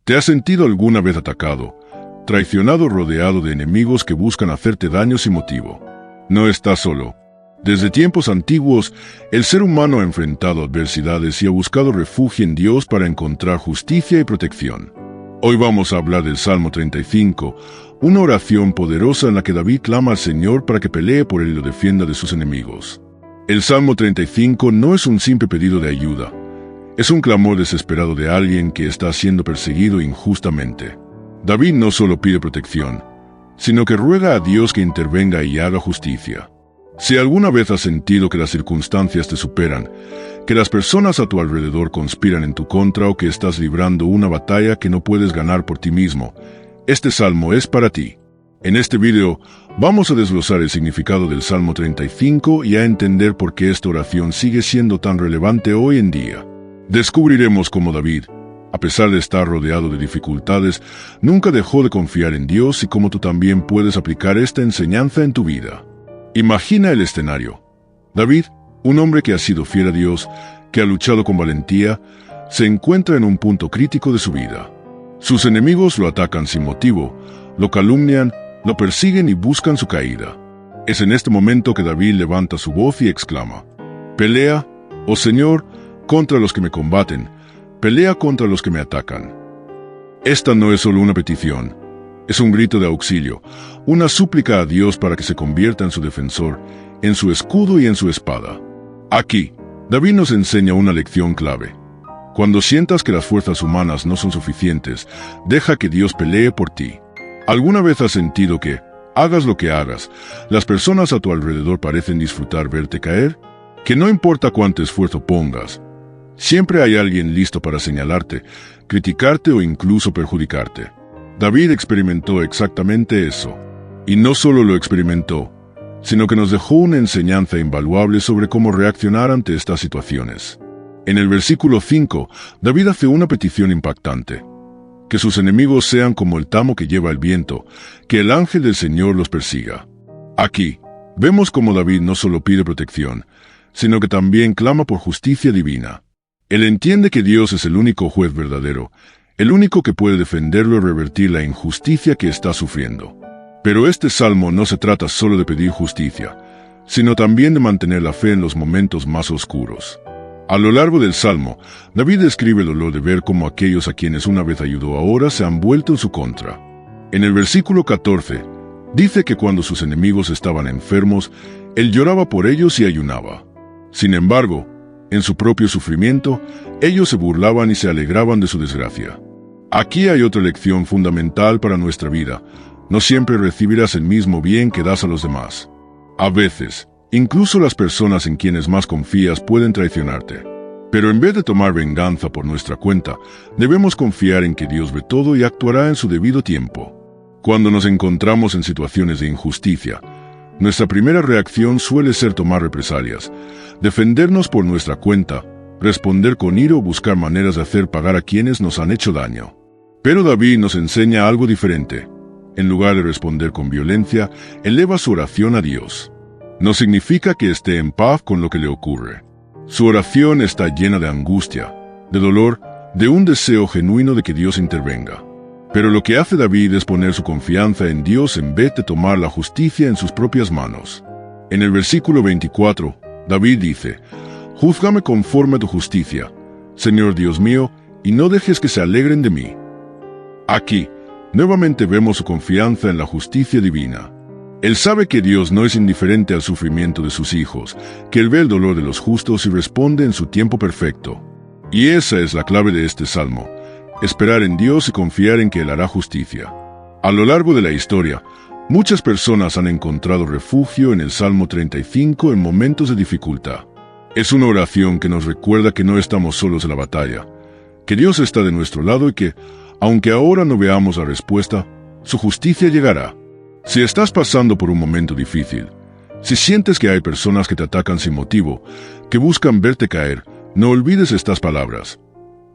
¿Te has sentido alguna vez atacado, traicionado, rodeado de enemigos que buscan hacerte daño sin motivo? No estás solo. Desde tiempos antiguos, el ser humano ha enfrentado adversidades y ha buscado refugio en Dios para encontrar justicia y protección. Hoy vamos a hablar del Salmo 35, una oración poderosa en la que David clama al Señor para que pelee por él y lo defienda de sus enemigos. El Salmo 35 no es un simple pedido de ayuda. Es un clamor desesperado de alguien que está siendo perseguido injustamente. David no solo pide protección, sino que ruega a Dios que intervenga y haga justicia. Si alguna vez has sentido que las circunstancias te superan, que las personas a tu alrededor conspiran en tu contra o que estás librando una batalla que no puedes ganar por ti mismo, este salmo es para ti. En este video vamos a desglosar el significado del Salmo 35 y a entender por qué esta oración sigue siendo tan relevante hoy en día. Descubriremos cómo David, a pesar de estar rodeado de dificultades, nunca dejó de confiar en Dios y cómo tú también puedes aplicar esta enseñanza en tu vida. Imagina el escenario. David, un hombre que ha sido fiel a Dios, que ha luchado con valentía, se encuentra en un punto crítico de su vida. Sus enemigos lo atacan sin motivo, lo calumnian, lo persiguen y buscan su caída. Es en este momento que David levanta su voz y exclama: «Pelea, oh Señor, contra los que me combaten, pelea contra los que me atacan». Esta no es solo una petición, es un grito de auxilio, una súplica a Dios para que se convierta en su defensor, en su escudo y en su espada. Aquí, David nos enseña una lección clave. Cuando sientas que las fuerzas humanas no son suficientes, deja que Dios pelee por ti. ¿Alguna vez has sentido que, hagas lo que hagas, las personas a tu alrededor parecen disfrutar verte caer? Que no importa cuánto esfuerzo pongas, siempre hay alguien listo para señalarte, criticarte o incluso perjudicarte. David experimentó exactamente eso. Y no solo lo experimentó, sino que nos dejó una enseñanza invaluable sobre cómo reaccionar ante estas situaciones. En el versículo 5, David hace una petición impactante: que sus enemigos sean como el tamo que lleva el viento, que el ángel del Señor los persiga. Aquí, vemos cómo David no solo pide protección, sino que también clama por justicia divina. Él entiende que Dios es el único juez verdadero, el único que puede defenderlo y revertir la injusticia que está sufriendo. Pero este salmo no se trata solo de pedir justicia, sino también de mantener la fe en los momentos más oscuros. A lo largo del salmo, David describe el dolor de ver cómo aquellos a quienes una vez ayudó ahora se han vuelto en su contra. En el versículo 14, dice que cuando sus enemigos estaban enfermos, él lloraba por ellos y ayunaba. Sin embargo, en su propio sufrimiento, ellos se burlaban y se alegraban de su desgracia. Aquí hay otra lección fundamental para nuestra vida: no siempre recibirás el mismo bien que das a los demás. A veces, incluso las personas en quienes más confías pueden traicionarte. Pero en vez de tomar venganza por nuestra cuenta, debemos confiar en que Dios ve todo y actuará en su debido tiempo. Cuando nos encontramos en situaciones de injusticia, nuestra primera reacción suele ser tomar represalias, defendernos por nuestra cuenta, responder con ira o buscar maneras de hacer pagar a quienes nos han hecho daño. Pero David nos enseña algo diferente. En lugar de responder con violencia, eleva su oración a Dios. No significa que esté en paz con lo que le ocurre. Su oración está llena de angustia, de dolor, de un deseo genuino de que Dios intervenga. Pero lo que hace David es poner su confianza en Dios en vez de tomar la justicia en sus propias manos. En el versículo 24, David dice: «Júzgame conforme a tu justicia, Señor Dios mío, y no dejes que se alegren de mí». Aquí, nuevamente vemos su confianza en la justicia divina. Él sabe que Dios no es indiferente al sufrimiento de sus hijos, que Él ve el dolor de los justos y responde en su tiempo perfecto. Y esa es la clave de este salmo: esperar en Dios y confiar en que Él hará justicia. A lo largo de la historia, muchas personas han encontrado refugio en el Salmo 35 en momentos de dificultad. Es una oración que nos recuerda que no estamos solos en la batalla, que Dios está de nuestro lado y que, aunque ahora no veamos la respuesta, su justicia llegará. Si estás pasando por un momento difícil, si sientes que hay personas que te atacan sin motivo, que buscan verte caer, no olvides estas palabras: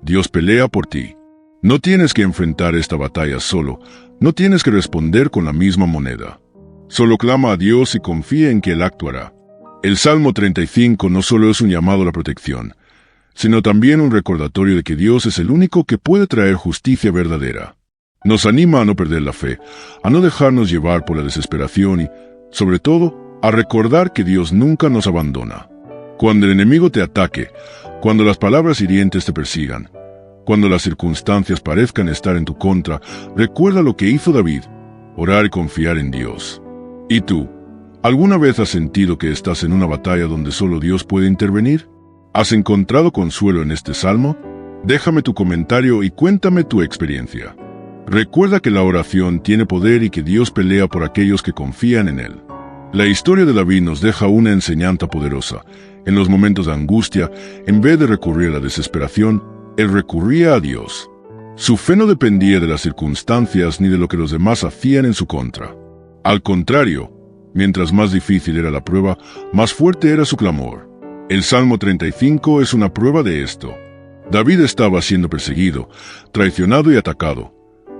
Dios pelea por ti. No tienes que enfrentar esta batalla solo, no tienes que responder con la misma moneda. Solo clama a Dios y confía en que Él actuará. El Salmo 35 no solo es un llamado a la protección, sino también un recordatorio de que Dios es el único que puede traer justicia verdadera. Nos anima a no perder la fe, a no dejarnos llevar por la desesperación y, sobre todo, a recordar que Dios nunca nos abandona. Cuando el enemigo te ataque, cuando las palabras hirientes te persigan, cuando las circunstancias parezcan estar en tu contra, recuerda lo que hizo David, orar y confiar en Dios. ¿Y tú? ¿Alguna vez has sentido que estás en una batalla donde solo Dios puede intervenir? ¿Has encontrado consuelo en este salmo? Déjame tu comentario y cuéntame tu experiencia. Recuerda que la oración tiene poder y que Dios pelea por aquellos que confían en Él. La historia de David nos deja una enseñanza poderosa. En los momentos de angustia, en vez de recurrir a la desesperación, él recurría a Dios. Su fe no dependía de las circunstancias ni de lo que los demás hacían en su contra. Al contrario, mientras más difícil era la prueba, más fuerte era su clamor. El Salmo 35 es una prueba de esto. David estaba siendo perseguido, traicionado y atacado,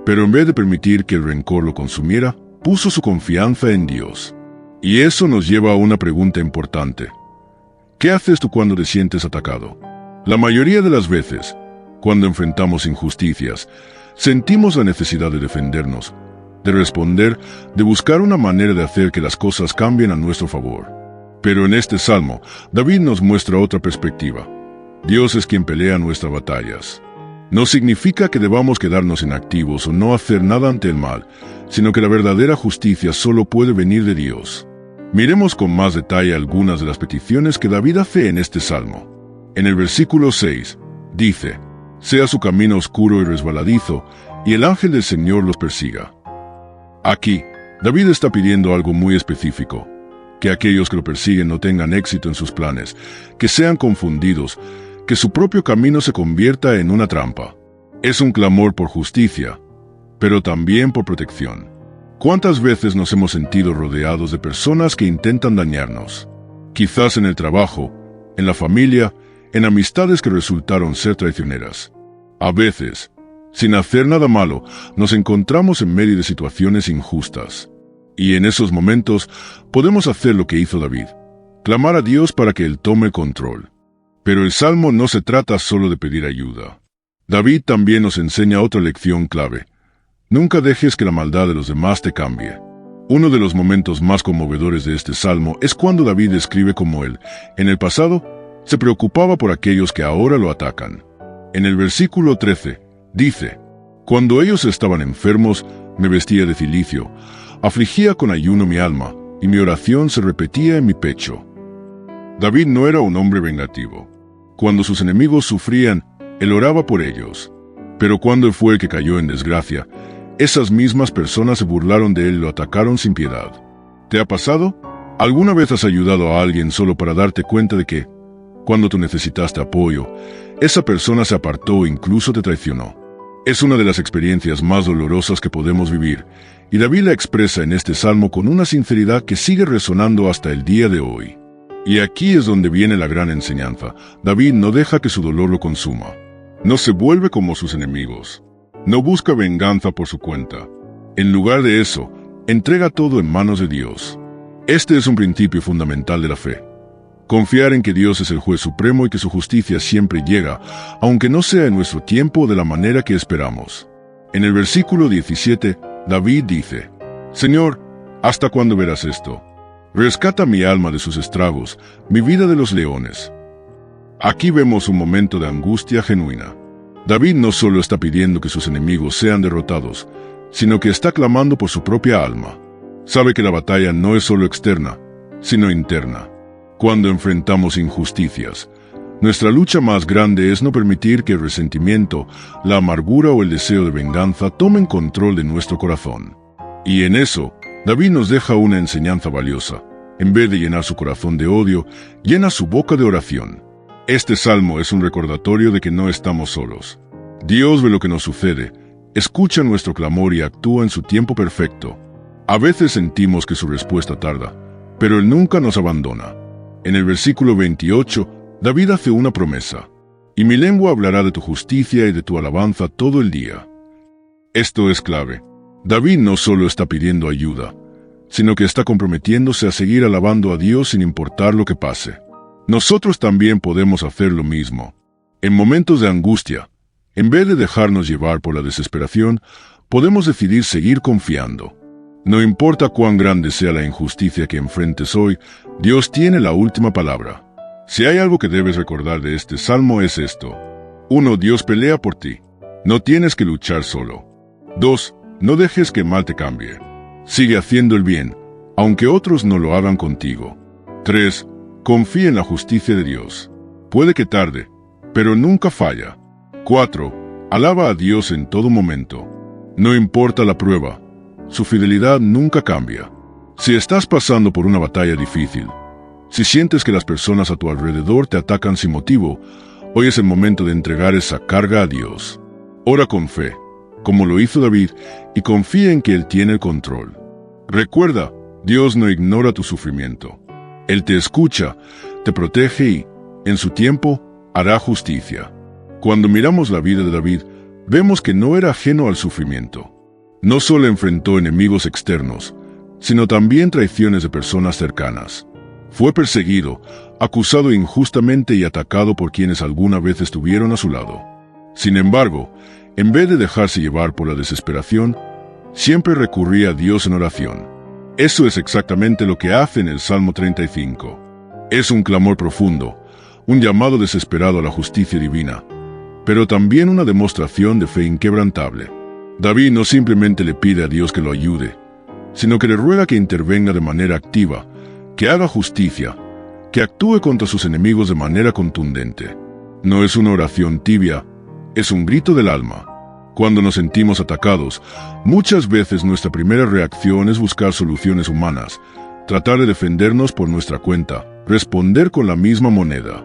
pero en vez de permitir que el rencor lo consumiera, puso su confianza en Dios. Y eso nos lleva a una pregunta importante. ¿Qué haces tú cuando te sientes atacado? La mayoría de las veces, cuando enfrentamos injusticias, sentimos la necesidad de defendernos, de responder, de buscar una manera de hacer que las cosas cambien a nuestro favor. Pero en este salmo, David nos muestra otra perspectiva. Dios es quien pelea nuestras batallas. No significa que debamos quedarnos inactivos o no hacer nada ante el mal, sino que la verdadera justicia solo puede venir de Dios. Miremos con más detalle algunas de las peticiones que David hace en este salmo. En el versículo 6, dice: «Sea su camino oscuro y resbaladizo, y el ángel del Señor los persiga». Aquí, David está pidiendo algo muy específico: que aquellos que lo persiguen no tengan éxito en sus planes, que sean confundidos, que su propio camino se convierta en una trampa. Es un clamor por justicia, pero también por protección. ¿Cuántas veces nos hemos sentido rodeados de personas que intentan dañarnos? Quizás en el trabajo, en la familia, en amistades que resultaron ser traicioneras. A veces, sin hacer nada malo, nos encontramos en medio de situaciones injustas. Y en esos momentos podemos hacer lo que hizo David: clamar a Dios para que Él tome el control. Pero el Salmo no se trata solo de pedir ayuda. David también nos enseña otra lección clave: nunca dejes que la maldad de los demás te cambie. Uno de los momentos más conmovedores de este Salmo es cuando David escribe cómo él, en el pasado, se preocupaba por aquellos que ahora lo atacan. En el versículo 13, dice: «Cuando ellos estaban enfermos, me vestía de cilicio, afligía con ayuno mi alma, y mi oración se repetía en mi pecho». David no era un hombre vengativo. Cuando sus enemigos sufrían, él oraba por ellos. Pero cuando él fue el que cayó en desgracia, esas mismas personas se burlaron de él y lo atacaron sin piedad. ¿Te ha pasado? ¿Alguna vez has ayudado a alguien solo para darte cuenta de que, cuando tú necesitaste apoyo, esa persona se apartó o incluso te traicionó? Es una de las experiencias más dolorosas que podemos vivir, y David la expresa en este salmo con una sinceridad que sigue resonando hasta el día de hoy. Y aquí es donde viene la gran enseñanza. David no deja que su dolor lo consuma. No se vuelve como sus enemigos. No busca venganza por su cuenta. En lugar de eso, entrega todo en manos de Dios. Este es un principio fundamental de la fe. Confiar en que Dios es el juez supremo y que su justicia siempre llega, aunque no sea en nuestro tiempo o de la manera que esperamos. En el versículo 17, David dice: «Señor, ¿hasta cuándo verás esto? Rescata mi alma de sus estragos, mi vida de los leones». Aquí vemos un momento de angustia genuina. David no solo está pidiendo que sus enemigos sean derrotados, sino que está clamando por su propia alma. Sabe que la batalla no es solo externa, sino interna. Cuando enfrentamos injusticias, nuestra lucha más grande es no permitir que el resentimiento, la amargura o el deseo de venganza tomen control de nuestro corazón. Y en eso, David nos deja una enseñanza valiosa. En vez de llenar su corazón de odio, llena su boca de oración. Este salmo es un recordatorio de que no estamos solos. Dios ve lo que nos sucede, escucha nuestro clamor y actúa en su tiempo perfecto. A veces sentimos que su respuesta tarda, pero Él nunca nos abandona. En el versículo 28, David hace una promesa: «Y mi lengua hablará de tu justicia y de tu alabanza todo el día». Esto es clave. David no solo está pidiendo ayuda, sino que está comprometiéndose a seguir alabando a Dios sin importar lo que pase. Nosotros también podemos hacer lo mismo. En momentos de angustia, en vez de dejarnos llevar por la desesperación, podemos decidir seguir confiando. No importa cuán grande sea la injusticia que enfrentes hoy, Dios tiene la última palabra. Si hay algo que debes recordar de este salmo es esto. 1. Dios pelea por ti. No tienes que luchar solo. 2. No dejes que mal te cambie. Sigue haciendo el bien, aunque otros no lo hagan contigo. 3. Confía en la justicia de Dios. Puede que tarde, pero nunca falla. 4. Alaba a Dios en todo momento. No importa la prueba, su fidelidad nunca cambia. Si estás pasando por una batalla difícil, si sientes que las personas a tu alrededor te atacan sin motivo, hoy es el momento de entregar esa carga a Dios. Ora con fe, como lo hizo David, y confía en que Él tiene el control. Recuerda, Dios no ignora tu sufrimiento. Él te escucha, te protege y, en su tiempo, hará justicia. Cuando miramos la vida de David, vemos que no era ajeno al sufrimiento. No solo enfrentó enemigos externos, sino también traiciones de personas cercanas. Fue perseguido, acusado injustamente y atacado por quienes alguna vez estuvieron a su lado. Sin embargo, en vez de dejarse llevar por la desesperación, siempre recurría a Dios en oración. Eso es exactamente lo que hace en el Salmo 35. Es un clamor profundo, un llamado desesperado a la justicia divina, pero también una demostración de fe inquebrantable. David no simplemente le pide a Dios que lo ayude, sino que le ruega que intervenga de manera activa, que haga justicia, que actúe contra sus enemigos de manera contundente. No es una oración tibia, es un grito del alma. Cuando nos sentimos atacados, muchas veces nuestra primera reacción es buscar soluciones humanas, tratar de defendernos por nuestra cuenta, responder con la misma moneda.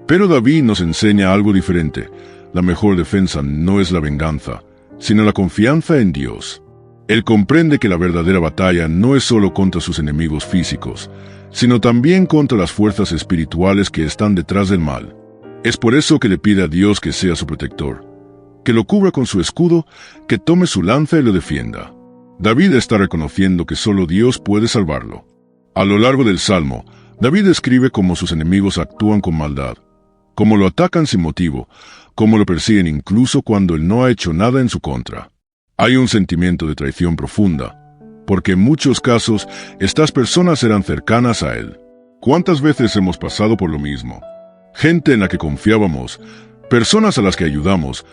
Pero David nos enseña algo diferente. La mejor defensa no es la venganza, sino la confianza en Dios. Él comprende que la verdadera batalla no es solo contra sus enemigos físicos, sino también contra las fuerzas espirituales que están detrás del mal. Es por eso que le pide a Dios que sea su protector, que lo cubra con su escudo, que tome su lanza y lo defienda. David está reconociendo que solo Dios puede salvarlo. A lo largo del Salmo, David describe cómo sus enemigos actúan con maldad, cómo lo atacan sin motivo, cómo lo persiguen incluso cuando él no ha hecho nada en su contra. Hay un sentimiento de traición profunda, porque en muchos casos estas personas eran cercanas a él. ¿Cuántas veces hemos pasado por lo mismo? Gente en la que confiábamos, personas a las que ayudamos,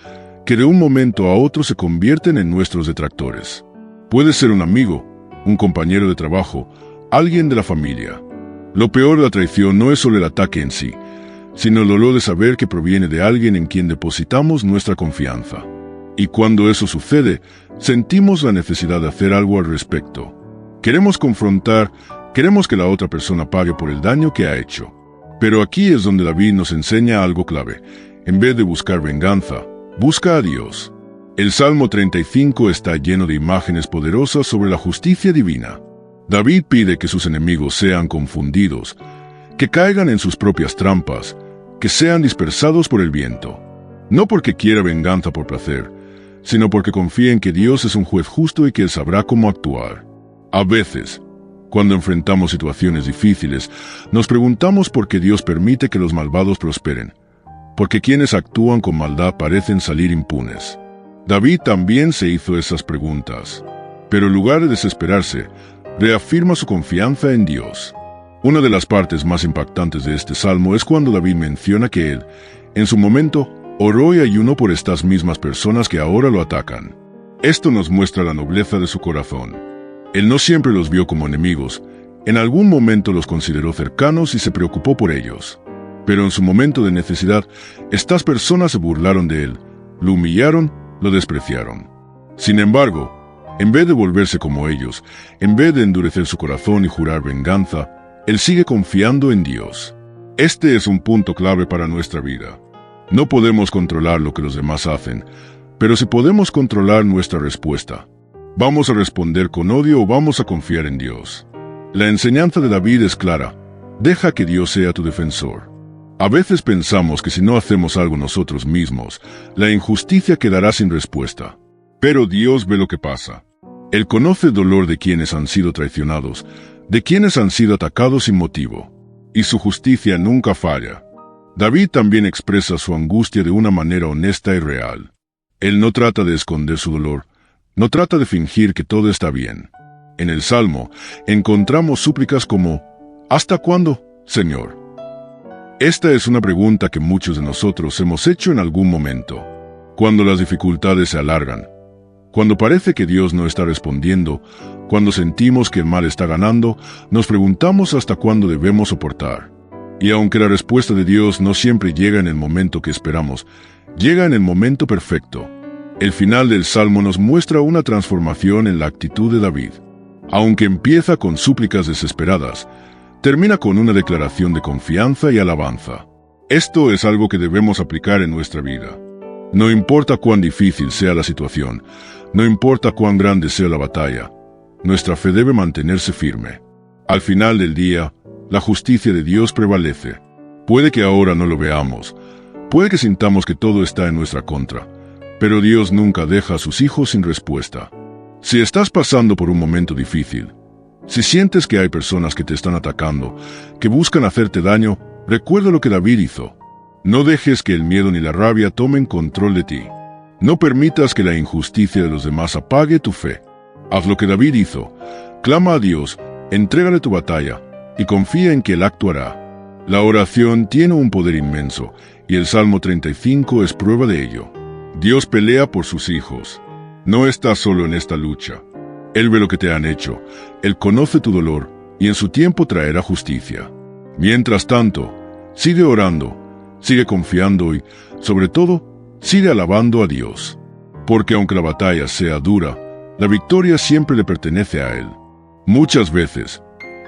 que de un momento a otro se convierten en nuestros detractores. Puede ser un amigo, un compañero de trabajo, alguien de la familia. Lo peor de la traición no es solo el ataque en sí, sino el dolor de saber que proviene de alguien en quien depositamos nuestra confianza. Y cuando eso sucede, sentimos la necesidad de hacer algo al respecto. Queremos confrontar, queremos que la otra persona pague por el daño que ha hecho. Pero aquí es donde David nos enseña algo clave. En vez de buscar venganza, busca a Dios. El Salmo 35 está lleno de imágenes poderosas sobre la justicia divina. David pide que sus enemigos sean confundidos, que caigan en sus propias trampas, que sean dispersados por el viento. No porque quiera venganza por placer, sino porque confía en que Dios es un juez justo y que Él sabrá cómo actuar. A veces, cuando enfrentamos situaciones difíciles, nos preguntamos por qué Dios permite que los malvados prosperen, porque quienes actúan con maldad parecen salir impunes. David también se hizo esas preguntas, pero en lugar de desesperarse, reafirma su confianza en Dios. Una de las partes más impactantes de este salmo es cuando David menciona que él, en su momento, oró y ayunó por estas mismas personas que ahora lo atacan. Esto nos muestra la nobleza de su corazón. Él no siempre los vio como enemigos, en algún momento los consideró cercanos y se preocupó por ellos. Pero en su momento de necesidad, estas personas se burlaron de él, lo humillaron, lo despreciaron. Sin embargo, en vez de volverse como ellos, en vez de endurecer su corazón y jurar venganza, él sigue confiando en Dios. Este es un punto clave para nuestra vida. No podemos controlar lo que los demás hacen, pero sí podemos controlar nuestra respuesta. ¿Vamos a responder con odio o vamos a confiar en Dios? La enseñanza de David es clara. Deja que Dios sea tu defensor. A veces pensamos que si no hacemos algo nosotros mismos, la injusticia quedará sin respuesta. Pero Dios ve lo que pasa. Él conoce el dolor de quienes han sido traicionados, de quienes han sido atacados sin motivo. Y su justicia nunca falla. David también expresa su angustia de una manera honesta y real. Él no trata de esconder su dolor, no trata de fingir que todo está bien. En el Salmo encontramos súplicas como, ¿hasta cuándo, Señor? Esta es una pregunta que muchos de nosotros hemos hecho en algún momento. Cuando las dificultades se alargan, cuando parece que Dios no está respondiendo, cuando sentimos que el mal está ganando, nos preguntamos hasta cuándo debemos soportar. Y aunque la respuesta de Dios no siempre llega en el momento que esperamos, llega en el momento perfecto. El final del Salmo nos muestra una transformación en la actitud de David. Aunque empieza con súplicas desesperadas, termina con una declaración de confianza y alabanza. Esto es algo que debemos aplicar en nuestra vida. No importa cuán difícil sea la situación, no importa cuán grande sea la batalla, nuestra fe debe mantenerse firme. Al final del día, la justicia de Dios prevalece. Puede que ahora no lo veamos, puede que sintamos que todo está en nuestra contra, pero Dios nunca deja a sus hijos sin respuesta. Si estás pasando por un momento difícil, si sientes que hay personas que te están atacando, que buscan hacerte daño, recuerda lo que David hizo. No dejes que el miedo ni la rabia tomen control de ti. No permitas que la injusticia de los demás apague tu fe. Haz lo que David hizo. Clama a Dios, entrégale tu batalla y confía en que Él actuará. La oración tiene un poder inmenso y el Salmo 35 es prueba de ello. Dios pelea por sus hijos. No estás solo en esta lucha. Él ve lo que te han hecho, Él conoce tu dolor y en su tiempo traerá justicia. Mientras tanto, sigue orando, sigue confiando y, sobre todo, sigue alabando a Dios. Porque aunque la batalla sea dura, la victoria siempre le pertenece a Él. Muchas veces,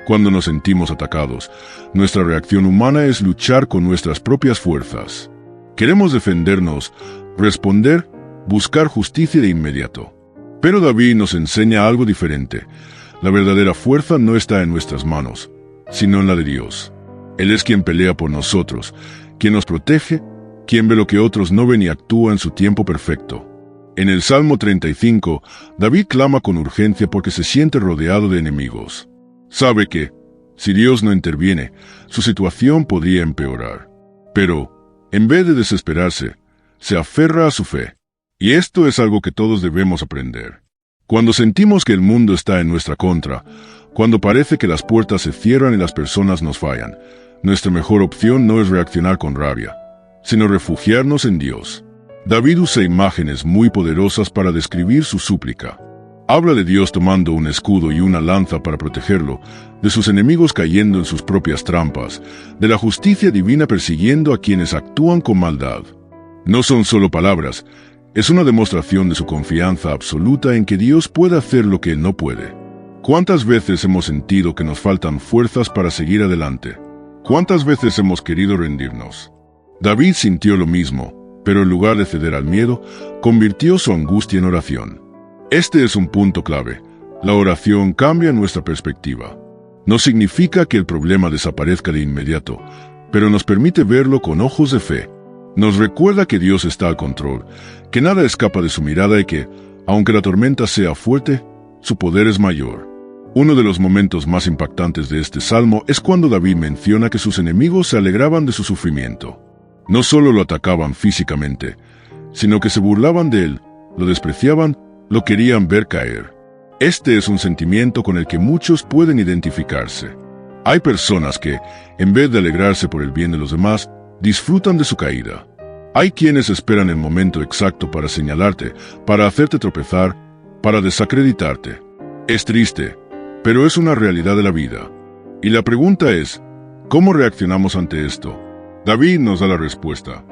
cuando nos sentimos atacados, nuestra reacción humana es luchar con nuestras propias fuerzas. Queremos defendernos, responder, buscar justicia de inmediato. Pero David nos enseña algo diferente. La verdadera fuerza no está en nuestras manos, sino en la de Dios. Él es quien pelea por nosotros, quien nos protege, quien ve lo que otros no ven y actúa en su tiempo perfecto. En el Salmo 35, David clama con urgencia porque se siente rodeado de enemigos. Sabe que, si Dios no interviene, su situación podría empeorar. Pero, en vez de desesperarse, se aferra a su fe. Y esto es algo que todos debemos aprender. Cuando sentimos que el mundo está en nuestra contra, cuando parece que las puertas se cierran y las personas nos fallan, nuestra mejor opción no es reaccionar con rabia, sino refugiarnos en Dios. David usa imágenes muy poderosas para describir su súplica. Habla de Dios tomando un escudo y una lanza para protegerlo, de sus enemigos cayendo en sus propias trampas, de la justicia divina persiguiendo a quienes actúan con maldad. No son solo palabras, es una demostración de su confianza absoluta en que Dios puede hacer lo que Él no puede. ¿Cuántas veces hemos sentido que nos faltan fuerzas para seguir adelante? ¿Cuántas veces hemos querido rendirnos? David sintió lo mismo, pero en lugar de ceder al miedo, convirtió su angustia en oración. Este es un punto clave. La oración cambia nuestra perspectiva. No significa que el problema desaparezca de inmediato, pero nos permite verlo con ojos de fe. Nos recuerda que Dios está al control, que nada escapa de su mirada y que, aunque la tormenta sea fuerte, su poder es mayor. Uno de los momentos más impactantes de este salmo es cuando David menciona que sus enemigos se alegraban de su sufrimiento. No solo lo atacaban físicamente, sino que se burlaban de él, lo despreciaban, lo querían ver caer. Este es un sentimiento con el que muchos pueden identificarse. Hay personas que, en vez de alegrarse por el bien de los demás, disfrutan de su caída. Hay quienes esperan el momento exacto para señalarte, para hacerte tropezar, para desacreditarte. Es triste, pero es una realidad de la vida. Y la pregunta es, ¿cómo reaccionamos ante esto? David nos da la respuesta.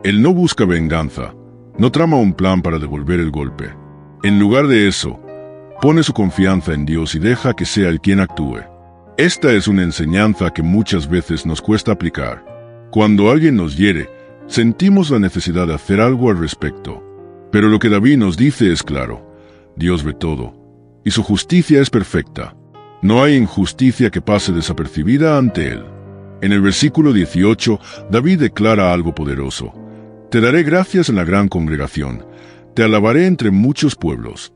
Él no busca venganza, no trama un plan para devolver el golpe. En lugar de eso, pone su confianza en Dios y deja que sea Él quien actúe. Esta es una enseñanza que muchas veces nos cuesta aplicar. Cuando alguien nos hiere, sentimos la necesidad de hacer algo al respecto. Pero lo que David nos dice es claro. Dios ve todo, y su justicia es perfecta. No hay injusticia que pase desapercibida ante Él. En el versículo 18, David declara algo poderoso. Te daré gracias en la gran congregación, te alabaré entre muchos pueblos.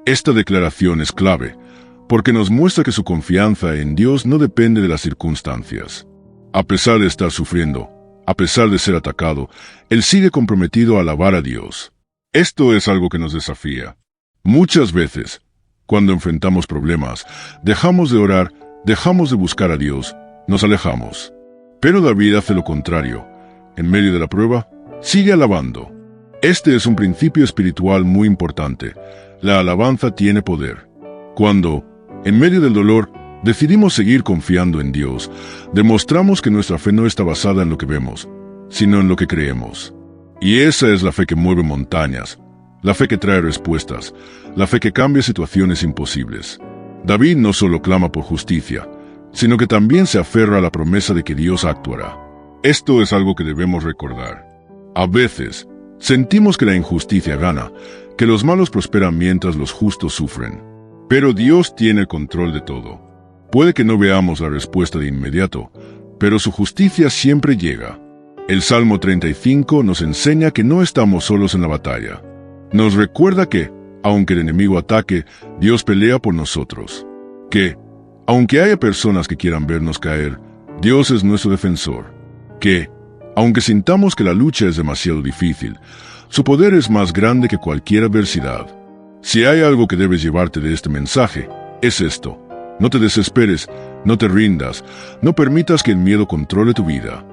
Esta declaración es clave, porque nos muestra que su confianza en Dios no depende de las circunstancias. A pesar de estar sufriendo, A pesar de ser atacado, él sigue comprometido a alabar a Dios. Esto es algo que nos desafía. Muchas veces, cuando enfrentamos problemas, dejamos de orar, dejamos de buscar a Dios, nos alejamos. Pero David hace lo contrario. En medio de la prueba, sigue alabando. Este es un principio espiritual muy importante. La alabanza tiene poder. Cuando, en medio del dolor, decidimos seguir confiando en Dios, demostramos que nuestra fe no está basada en lo que vemos, sino en lo que creemos. Y esa es la fe que mueve montañas, la fe que trae respuestas, la fe que cambia situaciones imposibles. David no solo clama por justicia, sino que también se aferra a la promesa de que Dios actuará. Esto es algo que debemos recordar. A veces, sentimos que la injusticia gana, que los malos prosperan mientras los justos sufren. Pero Dios tiene el control de todo. Puede que no veamos la respuesta de inmediato, pero su justicia siempre llega. El Salmo 35 nos enseña que no estamos solos en la batalla. Nos recuerda que, aunque el enemigo ataque, Dios pelea por nosotros. Que, aunque haya personas que quieran vernos caer, Dios es nuestro defensor. Que, aunque sintamos que la lucha es demasiado difícil, su poder es más grande que cualquier adversidad. Si hay algo que debes llevarte de este mensaje, es esto. No te desesperes, no te rindas, no permitas que el miedo controle tu vida.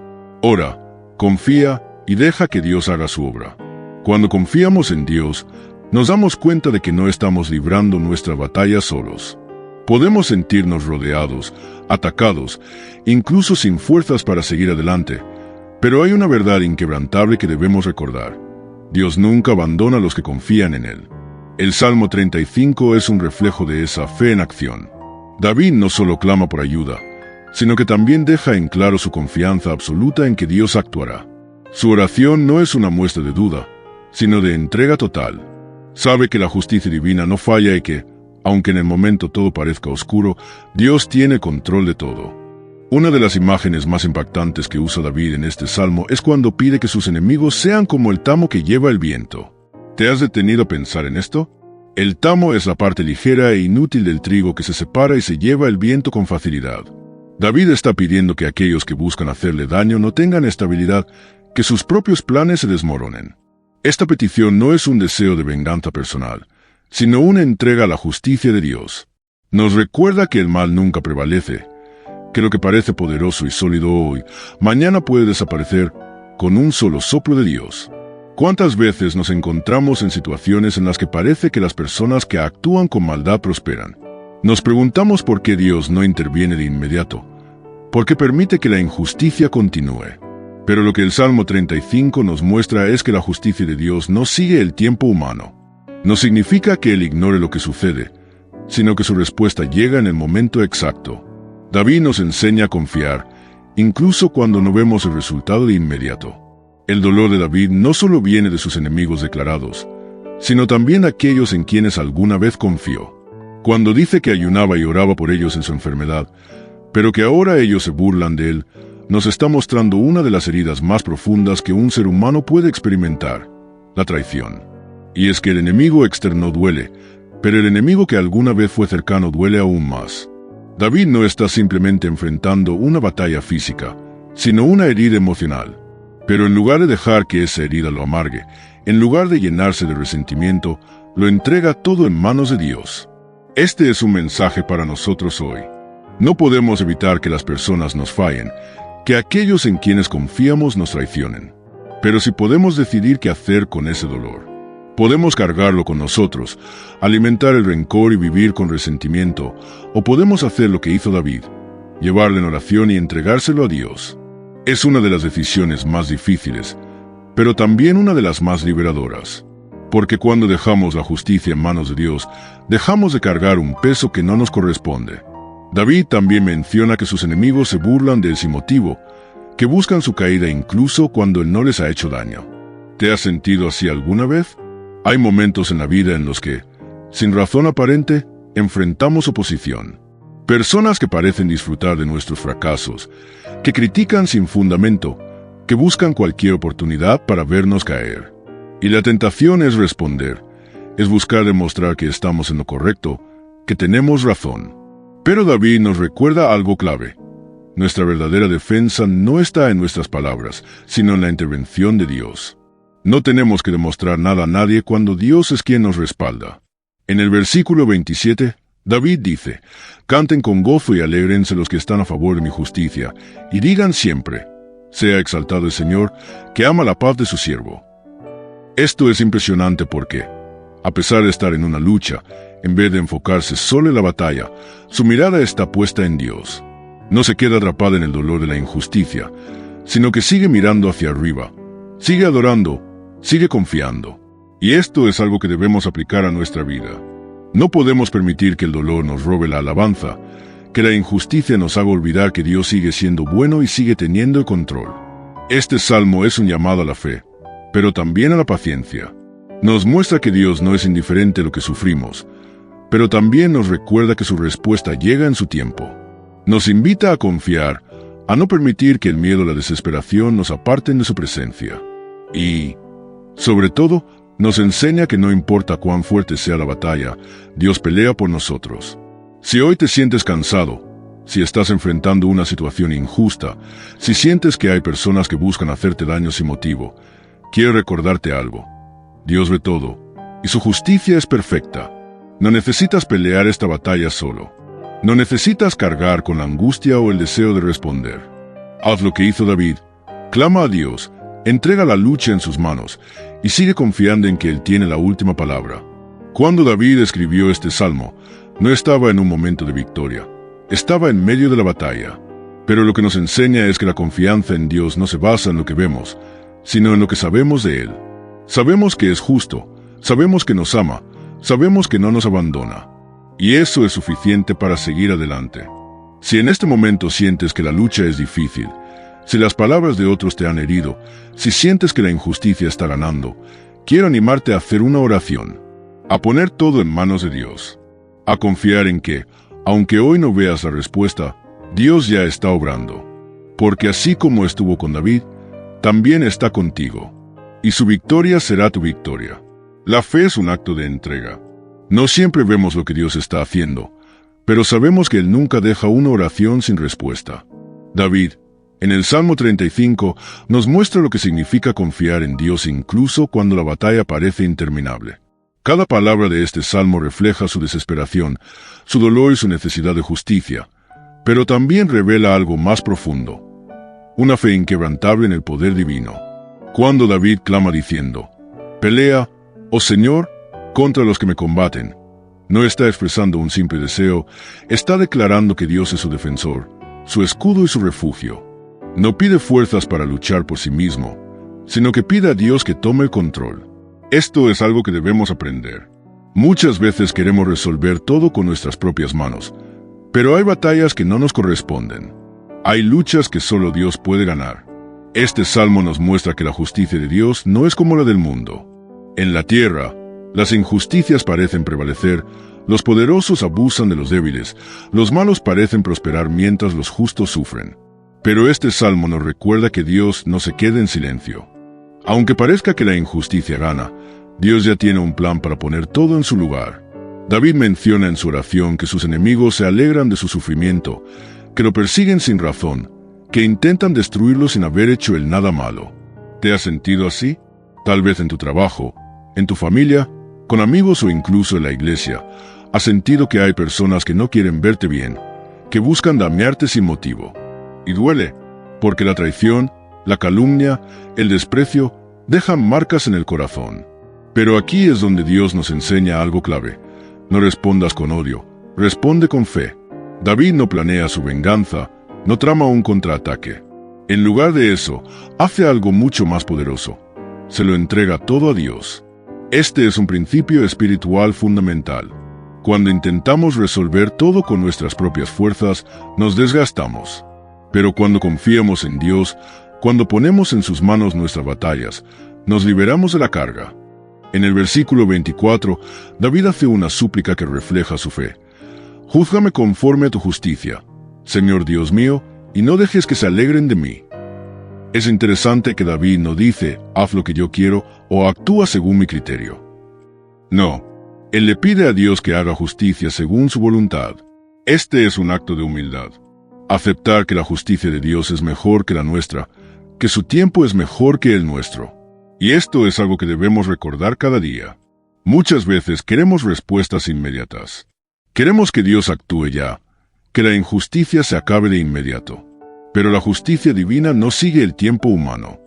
Ora, confía y deja que Dios haga su obra. Cuando confiamos en Dios, nos damos cuenta de que no estamos librando nuestra batalla solos. Podemos sentirnos rodeados, atacados, incluso sin fuerzas para seguir adelante, pero hay una verdad inquebrantable que debemos recordar. Dios nunca abandona a los que confían en Él. El Salmo 35 es un reflejo de esa fe en acción. David no solo clama por ayuda, sino que también deja en claro su confianza absoluta en que Dios actuará. Su oración no es una muestra de duda, sino de entrega total. Sabe que la justicia divina no falla y que, aunque en el momento todo parezca oscuro, Dios tiene control de todo. Una de las imágenes más impactantes que usa David en este salmo es cuando pide que sus enemigos sean como el tamo que lleva el viento. ¿Te has detenido a pensar en esto? El tamo es la parte ligera e inútil del trigo que se separa y se lleva el viento con facilidad. David está pidiendo que aquellos que buscan hacerle daño no tengan estabilidad, que sus propios planes se desmoronen. Esta petición no es un deseo de venganza personal, sino una entrega a la justicia de Dios. Nos recuerda que el mal nunca prevalece, que lo que parece poderoso y sólido hoy, mañana puede desaparecer con un solo soplo de Dios. ¿Cuántas veces nos encontramos en situaciones en las que parece que las personas que actúan con maldad prosperan? Nos preguntamos por qué Dios no interviene de inmediato, por qué permite que la injusticia continúe. Pero lo que el Salmo 35 nos muestra es que la justicia de Dios no sigue el tiempo humano. No significa que Él ignore lo que sucede, sino que su respuesta llega en el momento exacto. David nos enseña a confiar, incluso cuando no vemos el resultado de inmediato. El dolor de David no solo viene de sus enemigos declarados, sino también de aquellos en quienes alguna vez confió. Cuando dice que ayunaba y oraba por ellos en su enfermedad, pero que ahora ellos se burlan de él, nos está mostrando una de las heridas más profundas que un ser humano puede experimentar, la traición. Y es que el enemigo externo duele, pero el enemigo que alguna vez fue cercano duele aún más. David no está simplemente enfrentando una batalla física, sino una herida emocional. Pero en lugar de dejar que esa herida lo amargue, en lugar de llenarse de resentimiento, lo entrega todo en manos de Dios. Este es un mensaje para nosotros hoy. No podemos evitar que las personas nos fallen, que aquellos en quienes confiamos nos traicionen. Pero si podemos decidir qué hacer con ese dolor, podemos cargarlo con nosotros, alimentar el rencor y vivir con resentimiento, o podemos hacer lo que hizo David, llevarlo en oración y entregárselo a Dios. Es una de las decisiones más difíciles, pero también una de las más liberadoras. Porque cuando dejamos la justicia en manos de Dios, dejamos de cargar un peso que no nos corresponde. David también menciona que sus enemigos se burlan de él sin motivo, que buscan su caída incluso cuando él no les ha hecho daño. ¿Te has sentido así alguna vez? Hay momentos en la vida en los que, sin razón aparente, enfrentamos oposición. Personas que parecen disfrutar de nuestros fracasos, que critican sin fundamento, que buscan cualquier oportunidad para vernos caer. Y la tentación es responder, es buscar demostrar que estamos en lo correcto, que tenemos razón. Pero David nos recuerda algo clave. Nuestra verdadera defensa no está en nuestras palabras, sino en la intervención de Dios. No tenemos que demostrar nada a nadie cuando Dios es quien nos respalda. En el versículo 27, David dice: «Canten con gozo y alégrense los que están a favor de mi justicia, y digan siempre: sea exaltado el Señor, que ama la paz de su siervo». Esto es impresionante porque, a pesar de estar en una lucha, en vez de enfocarse solo en la batalla, su mirada está puesta en Dios. No se queda atrapada en el dolor de la injusticia, sino que sigue mirando hacia arriba, sigue adorando, sigue confiando. Y esto es algo que debemos aplicar a nuestra vida. No podemos permitir que el dolor nos robe la alabanza, que la injusticia nos haga olvidar que Dios sigue siendo bueno y sigue teniendo el control. Este salmo es un llamado a la fe, pero también a la paciencia. Nos muestra que Dios no es indiferente a lo que sufrimos, pero también nos recuerda que su respuesta llega en su tiempo. Nos invita a confiar, a no permitir que el miedo o la desesperación nos aparten de su presencia. Y, sobre todo, nos enseña que no importa cuán fuerte sea la batalla, Dios pelea por nosotros. Si hoy te sientes cansado, si estás enfrentando una situación injusta, si sientes que hay personas que buscan hacerte daño sin motivo, quiero recordarte algo. Dios ve todo, y su justicia es perfecta. No necesitas pelear esta batalla solo. No necesitas cargar con la angustia o el deseo de responder. Haz lo que hizo David. Clama a Dios, entrega la lucha en sus manos, y sigue confiando en que Él tiene la última palabra. Cuando David escribió este salmo, no estaba en un momento de victoria. Estaba en medio de la batalla. Pero lo que nos enseña es que la confianza en Dios no se basa en lo que vemos, sino en lo que sabemos de Él. Sabemos que es justo, sabemos que nos ama, sabemos que no nos abandona. Y eso es suficiente para seguir adelante. Si en este momento sientes que la lucha es difícil, si las palabras de otros te han herido, si sientes que la injusticia está ganando, quiero animarte a hacer una oración, a poner todo en manos de Dios, a confiar en que, aunque hoy no veas la respuesta, Dios ya está obrando. Porque así como estuvo con David, también está contigo. Y su victoria será tu victoria. La fe es un acto de entrega. No siempre vemos lo que Dios está haciendo, pero sabemos que Él nunca deja una oración sin respuesta. David, en el Salmo 35, nos muestra lo que significa confiar en Dios incluso cuando la batalla parece interminable. Cada palabra de este salmo refleja su desesperación, su dolor y su necesidad de justicia, pero también revela algo más profundo, una fe inquebrantable en el poder divino. Cuando David clama diciendo: «Pelea, oh Señor, contra los que me combaten», no está expresando un simple deseo, está declarando que Dios es su defensor, su escudo y su refugio. No pide fuerzas para luchar por sí mismo, sino que pide a Dios que tome el control. Esto es algo que debemos aprender. Muchas veces queremos resolver todo con nuestras propias manos, pero hay batallas que no nos corresponden. Hay luchas que solo Dios puede ganar. Este salmo nos muestra que la justicia de Dios no es como la del mundo. En la tierra, las injusticias parecen prevalecer, los poderosos abusan de los débiles, los malos parecen prosperar mientras los justos sufren. Pero este salmo nos recuerda que Dios no se queda en silencio. Aunque parezca que la injusticia gana, Dios ya tiene un plan para poner todo en su lugar. David menciona en su oración que sus enemigos se alegran de su sufrimiento, que lo persiguen sin razón, que intentan destruirlo sin haber hecho el nada malo. ¿Te has sentido así? Tal vez en tu trabajo, en tu familia, con amigos o incluso en la iglesia. ¿Has sentido que hay personas que no quieren verte bien, que buscan dañarte sin motivo? Y duele, porque la traición, la calumnia, el desprecio, dejan marcas en el corazón. Pero aquí es donde Dios nos enseña algo clave. No respondas con odio, responde con fe. David no planea su venganza, no trama un contraataque. En lugar de eso, hace algo mucho más poderoso. Se lo entrega todo a Dios. Este es un principio espiritual fundamental. Cuando intentamos resolver todo con nuestras propias fuerzas, nos desgastamos. Pero cuando confiamos en Dios, cuando ponemos en sus manos nuestras batallas, nos liberamos de la carga. En el versículo 24, David hace una súplica que refleja su fe. «Júzgame conforme a tu justicia, Señor Dios mío, y no dejes que se alegren de mí». Es interesante que David no dice, «haz lo que yo quiero» o «actúa según mi criterio». No, él le pide a Dios que haga justicia según su voluntad. Este es un acto de humildad. Aceptar que la justicia de Dios es mejor que la nuestra, que su tiempo es mejor que el nuestro. Y esto es algo que debemos recordar cada día. Muchas veces queremos respuestas inmediatas. Queremos que Dios actúe ya, que la injusticia se acabe de inmediato. Pero la justicia divina no sigue el tiempo humano.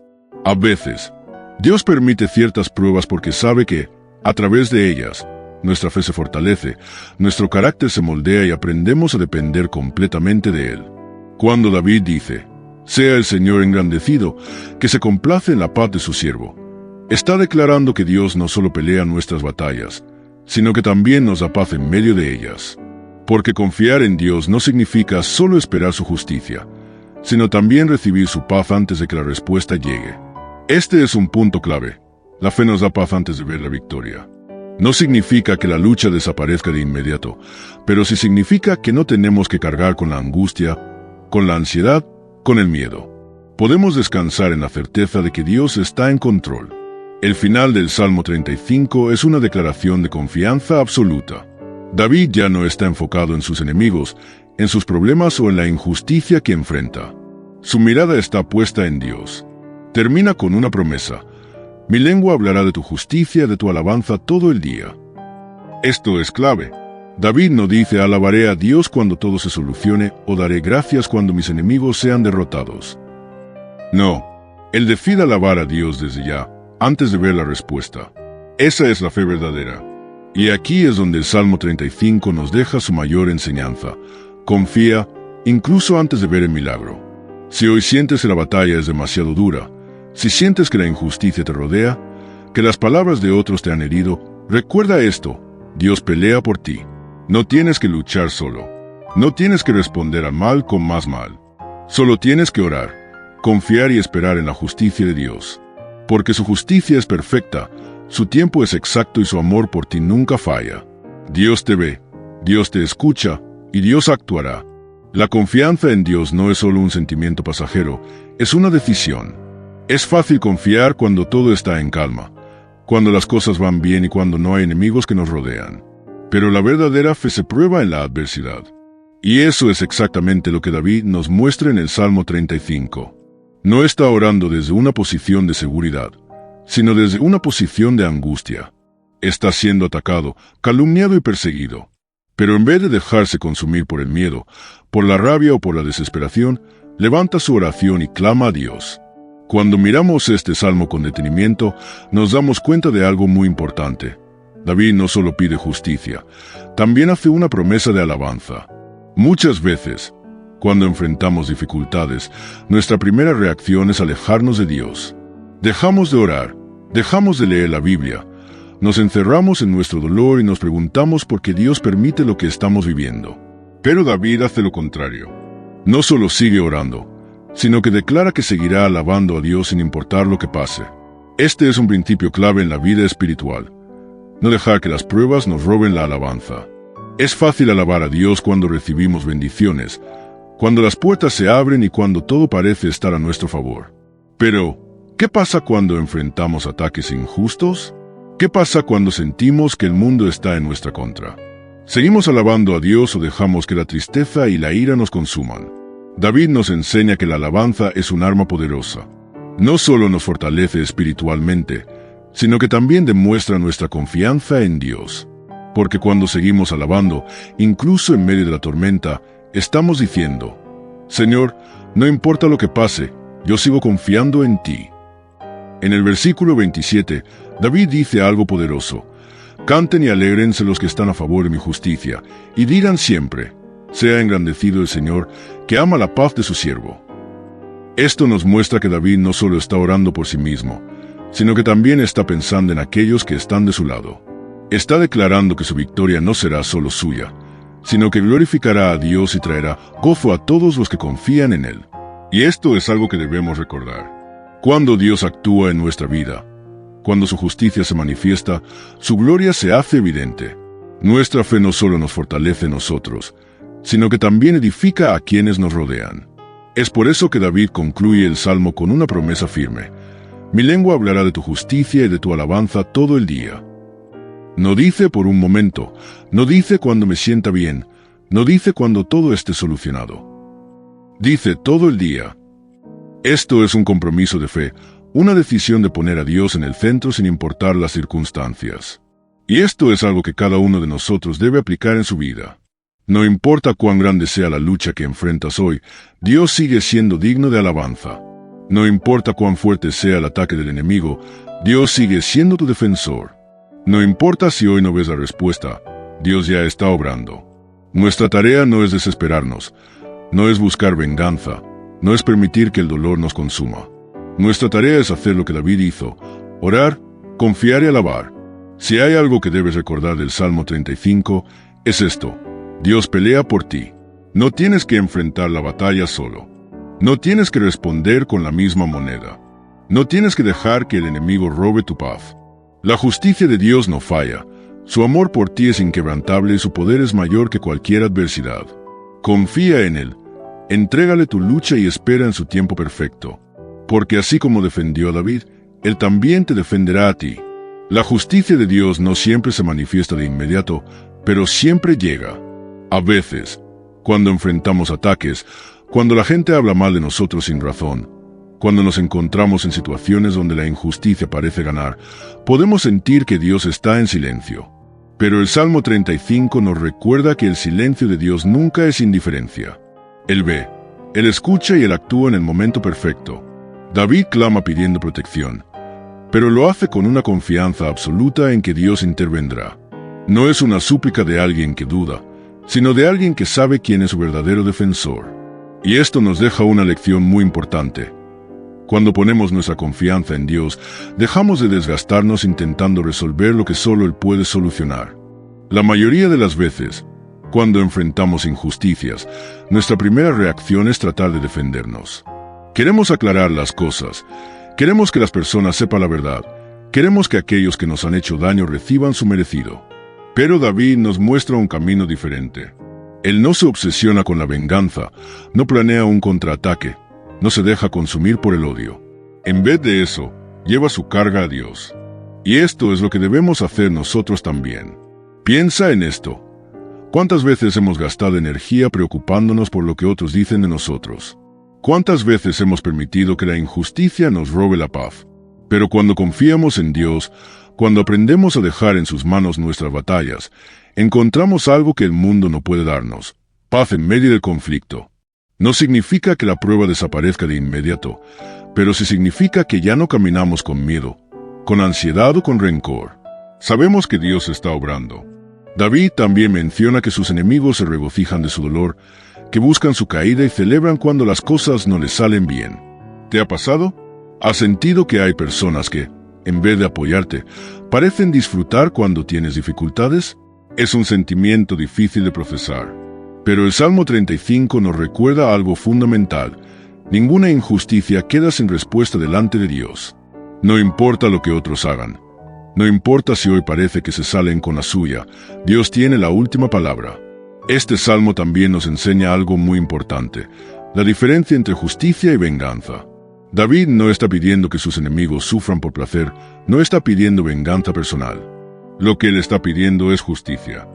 A veces, Dios permite ciertas pruebas porque sabe que, a través de ellas, nuestra fe se fortalece, nuestro carácter se moldea y aprendemos a depender completamente de Él. Cuando David dice, «Sea el Señor engrandecido, que se complace en la paz de su siervo», está declarando que Dios no solo pelea nuestras batallas, sino que también nos da paz en medio de ellas. Porque confiar en Dios no significa solo esperar su justicia, sino también recibir su paz antes de que la respuesta llegue. Este es un punto clave. La fe nos da paz antes de ver la victoria. No significa que la lucha desaparezca de inmediato, pero sí significa que no tenemos que cargar con la angustia, con la ansiedad, con el miedo. Podemos descansar en la certeza de que Dios está en control. El final del Salmo 35 es una declaración de confianza absoluta. David ya no está enfocado en sus enemigos, en sus problemas o en la injusticia que enfrenta. Su mirada está puesta en Dios. Termina con una promesa. Mi lengua hablará de tu justicia, de tu alabanza todo el día. Esto es clave. David no dice alabaré a Dios cuando todo se solucione o daré gracias cuando mis enemigos sean derrotados. No, él decide alabar a Dios desde ya, antes de ver la respuesta. Esa es la fe verdadera. Y aquí es donde el Salmo 35 nos deja su mayor enseñanza. Confía, incluso antes de ver el milagro. Si hoy sientes que la batalla es demasiado dura, si sientes que la injusticia te rodea, que las palabras de otros te han herido, recuerda esto: Dios pelea por ti. No tienes que luchar solo. No tienes que responder al mal con más mal. Solo tienes que orar, confiar y esperar en la justicia de Dios. Porque su justicia es perfecta, su tiempo es exacto y su amor por ti nunca falla. Dios te ve, Dios te escucha y Dios actuará. La confianza en Dios no es solo un sentimiento pasajero, es una decisión. Es fácil confiar cuando todo está en calma, cuando las cosas van bien y cuando no hay enemigos que nos rodean. Pero la verdadera fe se prueba en la adversidad. Y eso es exactamente lo que David nos muestra en el Salmo 35. No está orando desde una posición de seguridad, sino desde una posición de angustia. Está siendo atacado, calumniado y perseguido. Pero en vez de dejarse consumir por el miedo, por la rabia o por la desesperación, levanta su oración y clama a Dios. Cuando miramos este salmo con detenimiento, nos damos cuenta de algo muy importante. David no solo pide justicia, también hace una promesa de alabanza. Muchas veces, cuando enfrentamos dificultades, nuestra primera reacción es alejarnos de Dios. Dejamos de orar, dejamos de leer la Biblia, nos encerramos en nuestro dolor y nos preguntamos por qué Dios permite lo que estamos viviendo. Pero David hace lo contrario. No solo sigue orando, sino que declara que seguirá alabando a Dios sin importar lo que pase. Este es un principio clave en la vida espiritual. No dejar que las pruebas nos roben la alabanza. Es fácil alabar a Dios cuando recibimos bendiciones, cuando las puertas se abren y cuando todo parece estar a nuestro favor. Pero, ¿qué pasa cuando enfrentamos ataques injustos? ¿Qué pasa cuando sentimos que el mundo está en nuestra contra? ¿Seguimos alabando a Dios o dejamos que la tristeza y la ira nos consuman? David nos enseña que la alabanza es un arma poderosa. No solo nos fortalece espiritualmente, sino que también demuestra nuestra confianza en Dios. Porque cuando seguimos alabando, incluso en medio de la tormenta, estamos diciendo: Señor, no importa lo que pase, yo sigo confiando en ti. En el versículo 27, David dice algo poderoso: Canten y alégrense los que están a favor de mi justicia, y digan siempre: Sea engrandecido el Señor, que ama la paz de su siervo. Esto nos muestra que David no solo está orando por sí mismo, sino que también está pensando en aquellos que están de su lado. Está declarando que su victoria no será solo suya, sino que glorificará a Dios y traerá gozo a todos los que confían en Él. Y esto es algo que debemos recordar. Cuando Dios actúa en nuestra vida, cuando su justicia se manifiesta, su gloria se hace evidente. Nuestra fe no solo nos fortalece a nosotros, sino que también edifica a quienes nos rodean. Es por eso que David concluye el Salmo con una promesa firme: Mi lengua hablará de tu justicia y de tu alabanza todo el día. No dice por un momento, no dice cuando me sienta bien, no dice cuando todo esté solucionado. Dice todo el día. Esto es un compromiso de fe, una decisión de poner a Dios en el centro sin importar las circunstancias. Y esto es algo que cada uno de nosotros debe aplicar en su vida. No importa cuán grande sea la lucha que enfrentas hoy, Dios sigue siendo digno de alabanza. No importa cuán fuerte sea el ataque del enemigo, Dios sigue siendo tu defensor. No importa si hoy no ves la respuesta, Dios ya está obrando. Nuestra tarea no es desesperarnos, no es buscar venganza, no es permitir que el dolor nos consuma. Nuestra tarea es hacer lo que David hizo, orar, confiar y alabar. Si hay algo que debes recordar del Salmo 35, es esto: Dios pelea por ti. No tienes que enfrentar la batalla solo. No tienes que responder con la misma moneda. No tienes que dejar que el enemigo robe tu paz. La justicia de Dios no falla. Su amor por ti es inquebrantable y su poder es mayor que cualquier adversidad. Confía en Él. Entrégale tu lucha y espera en su tiempo perfecto. Porque así como defendió a David, Él también te defenderá a ti. La justicia de Dios no siempre se manifiesta de inmediato, pero siempre llega. A veces, cuando enfrentamos ataques, cuando la gente habla mal de nosotros sin razón, cuando nos encontramos en situaciones donde la injusticia parece ganar, podemos sentir que Dios está en silencio. Pero el Salmo 35 nos recuerda que el silencio de Dios nunca es indiferencia. Él ve, Él escucha y Él actúa en el momento perfecto. David clama pidiendo protección, pero lo hace con una confianza absoluta en que Dios intervendrá. No es una súplica de alguien que duda, sino de alguien que sabe quién es su verdadero defensor. Y esto nos deja una lección muy importante. Cuando ponemos nuestra confianza en Dios, dejamos de desgastarnos intentando resolver lo que solo Él puede solucionar. La mayoría de las veces, cuando enfrentamos injusticias, nuestra primera reacción es tratar de defendernos. Queremos aclarar las cosas, queremos que las personas sepan la verdad, queremos que aquellos que nos han hecho daño reciban su merecido. Pero David nos muestra un camino diferente. Él no se obsesiona con la venganza, no planea un contraataque, no se deja consumir por el odio. En vez de eso, lleva su carga a Dios. Y esto es lo que debemos hacer nosotros también. Piensa en esto. ¿Cuántas veces hemos gastado energía preocupándonos por lo que otros dicen de nosotros? ¿Cuántas veces hemos permitido que la injusticia nos robe la paz? Pero cuando confiamos en Dios, cuando aprendemos a dejar en sus manos nuestras batallas, encontramos algo que el mundo no puede darnos: paz en medio del conflicto. No significa que la prueba desaparezca de inmediato, pero sí significa que ya no caminamos con miedo, con ansiedad o con rencor. Sabemos que Dios está obrando. David también menciona que sus enemigos se regocijan de su dolor, que buscan su caída y celebran cuando las cosas no les salen bien. ¿Te ha pasado? ¿Has sentido que hay personas que, en vez de apoyarte, parecen disfrutar cuando tienes dificultades? Es un sentimiento difícil de procesar. Pero el Salmo 35 nos recuerda algo fundamental: ninguna injusticia queda sin respuesta delante de Dios. No importa lo que otros hagan. No importa si hoy parece que se salen con la suya, Dios tiene la última palabra. Este salmo también nos enseña algo muy importante: la diferencia entre justicia y venganza. David no está pidiendo que sus enemigos sufran por placer, no está pidiendo venganza personal. Lo que él está pidiendo es justicia.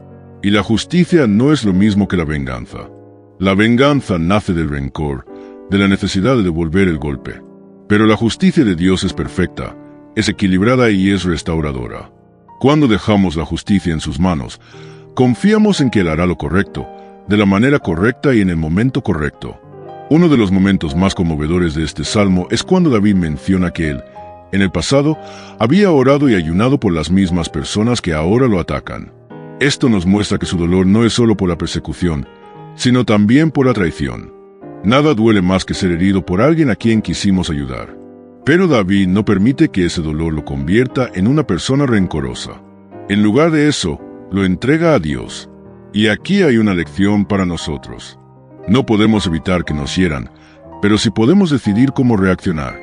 Y la justicia no es lo mismo que la venganza. La venganza nace del rencor, de la necesidad de devolver el golpe. Pero la justicia de Dios es perfecta, es equilibrada y es restauradora. Cuando dejamos la justicia en sus manos, confiamos en que Él hará lo correcto, de la manera correcta y en el momento correcto. Uno de los momentos más conmovedores de este salmo es cuando David menciona que él, en el pasado, había orado y ayunado por las mismas personas que ahora lo atacan. Esto nos muestra que su dolor no es solo por la persecución, sino también por la traición. Nada duele más que ser herido por alguien a quien quisimos ayudar. Pero David no permite que ese dolor lo convierta en una persona rencorosa. En lugar de eso, lo entrega a Dios. Y aquí hay una lección para nosotros. No podemos evitar que nos hieran, pero sí podemos decidir cómo reaccionar.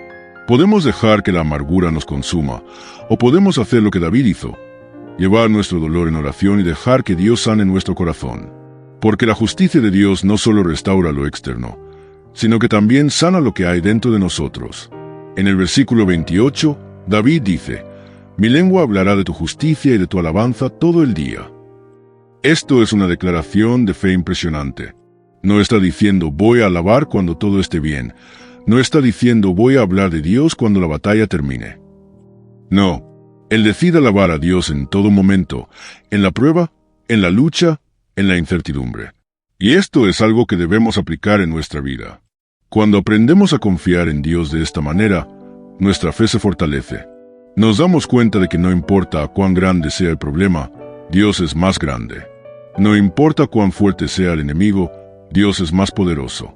Podemos dejar que la amargura nos consuma, o podemos hacer lo que David hizo: llevar nuestro dolor en oración y dejar que Dios sane nuestro corazón. Porque la justicia de Dios no solo restaura lo externo, sino que también sana lo que hay dentro de nosotros. En el versículo 28, David dice: mi lengua hablará de tu justicia y de tu alabanza todo el día. Esto es una declaración de fe impresionante. No está diciendo voy a alabar cuando todo esté bien. No está diciendo voy a hablar de Dios cuando la batalla termine. No, él decide alabar a Dios en todo momento, en la prueba, en la lucha, en la incertidumbre. Y esto es algo que debemos aplicar en nuestra vida. Cuando aprendemos a confiar en Dios de esta manera, nuestra fe se fortalece. Nos damos cuenta de que no importa cuán grande sea el problema, Dios es más grande. No importa cuán fuerte sea el enemigo, Dios es más poderoso.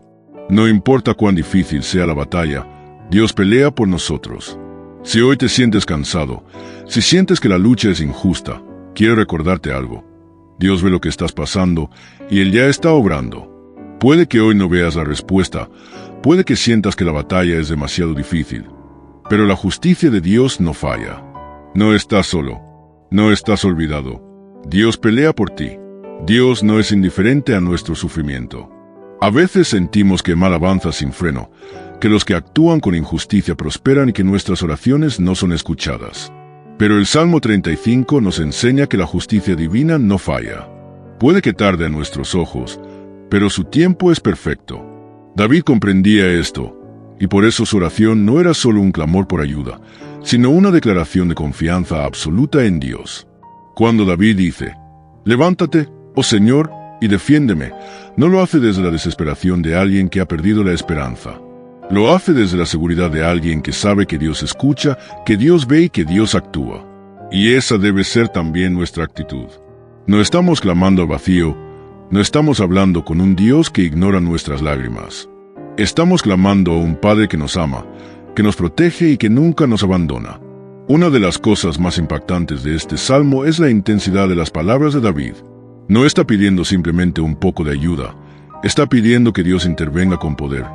No importa cuán difícil sea la batalla, Dios pelea por nosotros. Si hoy te sientes cansado, si sientes que la lucha es injusta, quiero recordarte algo. Dios ve lo que estás pasando y Él ya está obrando. Puede que hoy no veas la respuesta, puede que sientas que la batalla es demasiado difícil, pero la justicia de Dios no falla. No estás solo, no estás olvidado. Dios pelea por ti. Dios no es indiferente a nuestro sufrimiento. A veces sentimos que el mal avanza sin freno, que los que actúan con injusticia prosperan y que nuestras oraciones no son escuchadas. Pero el Salmo 35 nos enseña que la justicia divina no falla. Puede que tarde a nuestros ojos, pero su tiempo es perfecto. David comprendía esto, y por eso su oración no era solo un clamor por ayuda, sino una declaración de confianza absoluta en Dios. Cuando David dice, «Levántate, oh Señor, y defiéndeme», no lo hace desde la desesperación de alguien que ha perdido la esperanza. Lo hace desde la seguridad de alguien que sabe que Dios escucha, que Dios ve y que Dios actúa. Y esa debe ser también nuestra actitud. No estamos clamando al vacío, no estamos hablando con un Dios que ignora nuestras lágrimas. Estamos clamando a un Padre que nos ama, que nos protege y que nunca nos abandona. Una de las cosas más impactantes de este salmo es la intensidad de las palabras de David. No está pidiendo simplemente un poco de ayuda, está pidiendo que Dios intervenga con poder,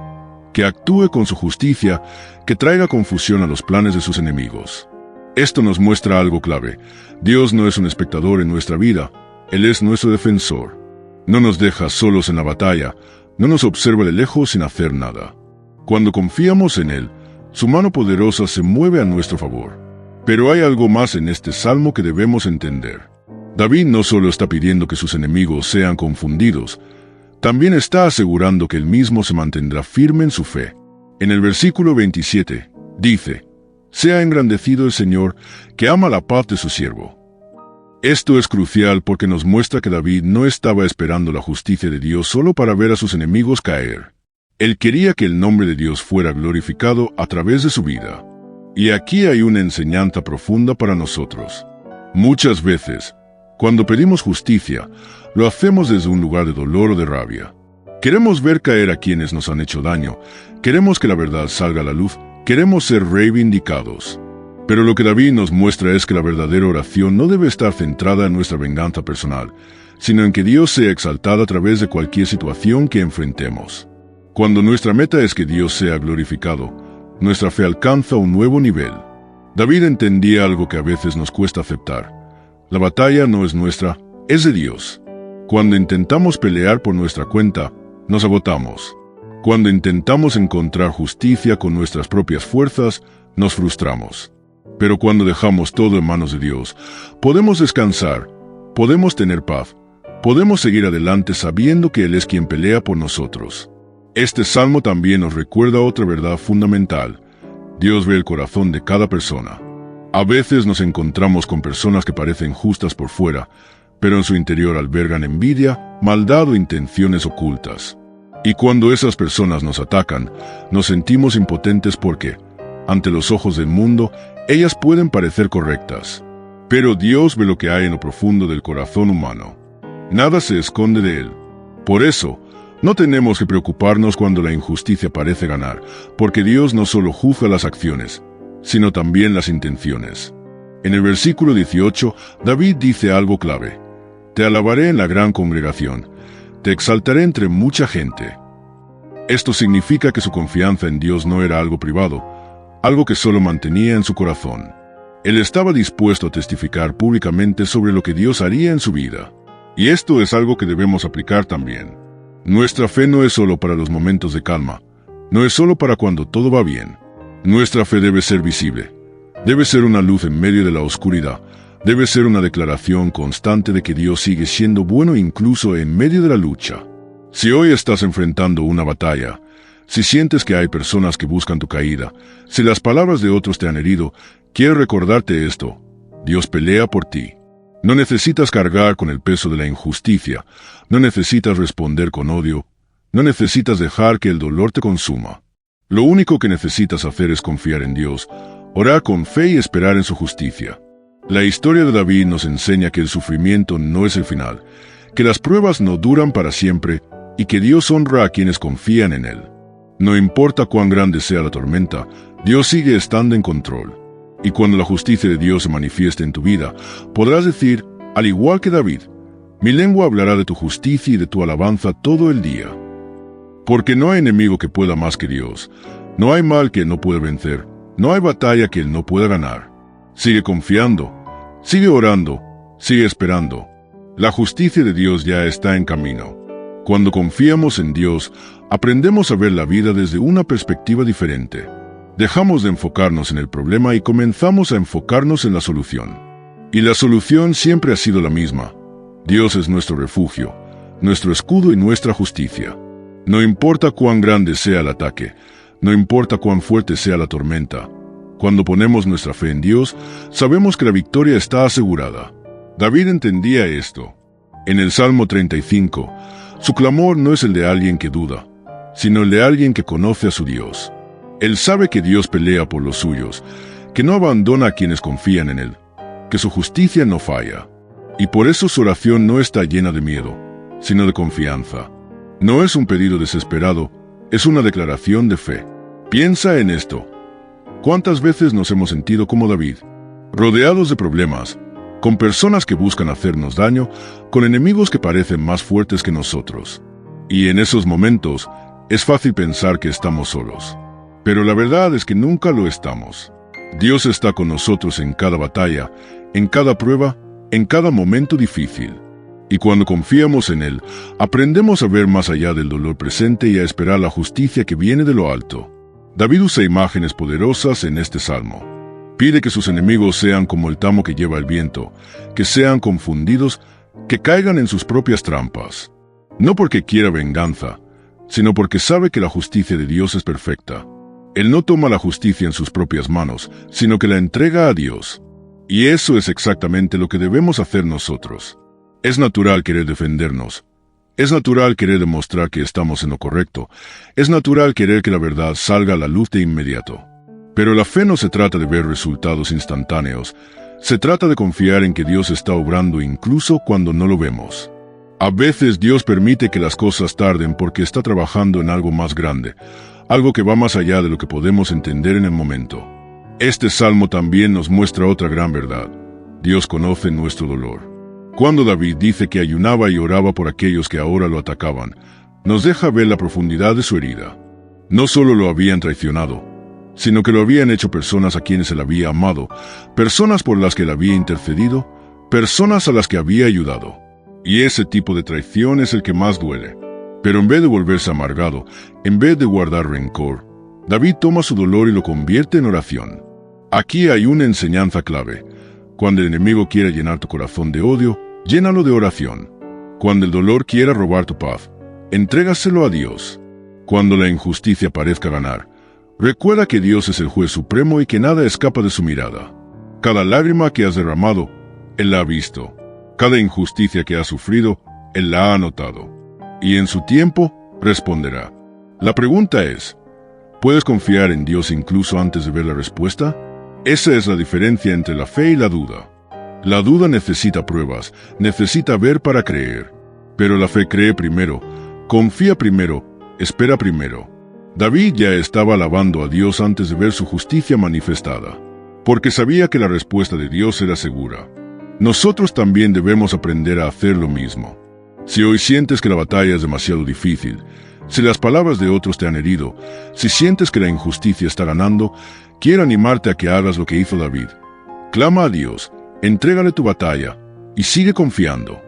que actúe con su justicia, que traiga confusión a los planes de sus enemigos. Esto nos muestra algo clave. Dios no es un espectador en nuestra vida, Él es nuestro defensor. No nos deja solos en la batalla, no nos observa de lejos sin hacer nada. Cuando confiamos en Él, su mano poderosa se mueve a nuestro favor. Pero hay algo más en este salmo que debemos entender. David no solo está pidiendo que sus enemigos sean confundidos, también está asegurando que él mismo se mantendrá firme en su fe. En el versículo 27, dice, «Sea engrandecido el Señor, que ama la paz de su siervo». Esto es crucial porque nos muestra que David no estaba esperando la justicia de Dios solo para ver a sus enemigos caer. Él quería que el nombre de Dios fuera glorificado a través de su vida. Y aquí hay una enseñanza profunda para nosotros. Muchas veces, cuando pedimos justicia, lo hacemos desde un lugar de dolor o de rabia. Queremos ver caer a quienes nos han hecho daño, queremos que la verdad salga a la luz, queremos ser reivindicados. Pero lo que David nos muestra es que la verdadera oración no debe estar centrada en nuestra venganza personal, sino en que Dios sea exaltado a través de cualquier situación que enfrentemos. Cuando nuestra meta es que Dios sea glorificado, nuestra fe alcanza un nuevo nivel. David entendía algo que a veces nos cuesta aceptar. La batalla no es nuestra, es de Dios. Cuando intentamos pelear por nuestra cuenta, nos agotamos. Cuando intentamos encontrar justicia con nuestras propias fuerzas, nos frustramos. Pero cuando dejamos todo en manos de Dios, podemos descansar, podemos tener paz, podemos seguir adelante sabiendo que Él es quien pelea por nosotros. Este salmo también nos recuerda otra verdad fundamental. Dios ve el corazón de cada persona. A veces nos encontramos con personas que parecen justas por fuera, pero en su interior albergan envidia, maldad o intenciones ocultas. Y cuando esas personas nos atacan, nos sentimos impotentes porque, ante los ojos del mundo, ellas pueden parecer correctas. Pero Dios ve lo que hay en lo profundo del corazón humano. Nada se esconde de Él. Por eso, no tenemos que preocuparnos cuando la injusticia parece ganar, porque Dios no solo juzga las acciones, sino también las intenciones. En el versículo 18, David dice algo clave. Te alabaré en la gran congregación, te exaltaré entre mucha gente. Esto significa que su confianza en Dios no era algo privado, algo que solo mantenía en su corazón. Él estaba dispuesto a testificar públicamente sobre lo que Dios haría en su vida. Y esto es algo que debemos aplicar también. Nuestra fe no es solo para los momentos de calma, no es solo para cuando todo va bien. Nuestra fe debe ser visible, debe ser una luz en medio de la oscuridad, debe ser una declaración constante de que Dios sigue siendo bueno incluso en medio de la lucha. Si hoy estás enfrentando una batalla, si sientes que hay personas que buscan tu caída, si las palabras de otros te han herido, quiero recordarte esto: Dios pelea por ti. No necesitas cargar con el peso de la injusticia, no necesitas responder con odio, no necesitas dejar que el dolor te consuma. Lo único que necesitas hacer es confiar en Dios, orar con fe y esperar en su justicia. La historia de David nos enseña que el sufrimiento no es el final, que las pruebas no duran para siempre y que Dios honra a quienes confían en Él. No importa cuán grande sea la tormenta, Dios sigue estando en control. Y cuando la justicia de Dios se manifieste en tu vida, podrás decir, al igual que David: mi lengua hablará de tu justicia y de tu alabanza todo el día. Porque no hay enemigo que pueda más que Dios, no hay mal que Él no pueda vencer, no hay batalla que Él no pueda ganar. Sigue confiando, sigue orando, sigue esperando. La justicia de Dios ya está en camino. Cuando confiamos en Dios, aprendemos a ver la vida desde una perspectiva diferente. Dejamos de enfocarnos en el problema y comenzamos a enfocarnos en la solución. Y la solución siempre ha sido la misma. Dios es nuestro refugio, nuestro escudo y nuestra justicia. No importa cuán grande sea el ataque, no importa cuán fuerte sea la tormenta. Cuando ponemos nuestra fe en Dios, sabemos que la victoria está asegurada. David entendía esto. En el Salmo 35, su clamor no es el de alguien que duda, sino el de alguien que conoce a su Dios. Él sabe que Dios pelea por los suyos, que no abandona a quienes confían en Él, que su justicia no falla. Y por eso su oración no está llena de miedo, sino de confianza. No es un pedido desesperado, es una declaración de fe. Piensa en esto. ¿Cuántas veces nos hemos sentido como David, rodeados de problemas, con personas que buscan hacernos daño, con enemigos que parecen más fuertes que nosotros? Y en esos momentos, es fácil pensar que estamos solos. Pero la verdad es que nunca lo estamos. Dios está con nosotros en cada batalla, en cada prueba, en cada momento difícil. Y cuando confiamos en Él, aprendemos a ver más allá del dolor presente y a esperar la justicia que viene de lo alto. David usa imágenes poderosas en este salmo. Pide que sus enemigos sean como el tamo que lleva el viento, que sean confundidos, que caigan en sus propias trampas. No porque quiera venganza, sino porque sabe que la justicia de Dios es perfecta. Él no toma la justicia en sus propias manos, sino que la entrega a Dios. Y eso es exactamente lo que debemos hacer nosotros. Es natural querer defendernos. Es natural querer demostrar que estamos en lo correcto. Es natural querer que la verdad salga a la luz de inmediato. Pero la fe no se trata de ver resultados instantáneos. Se trata de confiar en que Dios está obrando incluso cuando no lo vemos. A veces Dios permite que las cosas tarden porque está trabajando en algo más grande, algo que va más allá de lo que podemos entender en el momento. Este salmo también nos muestra otra gran verdad. Dios conoce nuestro dolor. Cuando David dice que ayunaba y oraba por aquellos que ahora lo atacaban, nos deja ver la profundidad de su herida. No solo lo habían traicionado, sino que lo habían hecho personas a quienes él había amado, personas por las que él había intercedido, personas a las que había ayudado. Y ese tipo de traición es el que más duele. Pero en vez de volverse amargado, en vez de guardar rencor, David toma su dolor y lo convierte en oración. Aquí hay una enseñanza clave. Cuando el enemigo quiera llenar tu corazón de odio, llénalo de oración. Cuando el dolor quiera robar tu paz, entrégaselo a Dios. Cuando la injusticia parezca ganar, recuerda que Dios es el juez supremo y que nada escapa de su mirada. Cada lágrima que has derramado, Él la ha visto. Cada injusticia que has sufrido, Él la ha notado. Y en su tiempo, responderá. La pregunta es, ¿puedes confiar en Dios incluso antes de ver la respuesta? Esa es la diferencia entre la fe y la duda. La duda necesita pruebas, necesita ver para creer. Pero la fe cree primero, confía primero, espera primero. David ya estaba alabando a Dios antes de ver su justicia manifestada, porque sabía que la respuesta de Dios era segura. Nosotros también debemos aprender a hacer lo mismo. Si hoy sientes que la batalla es demasiado difícil, si las palabras de otros te han herido, si sientes que la injusticia está ganando, quiero animarte a que hagas lo que hizo David. Clama a Dios, entrégale tu batalla y sigue confiando.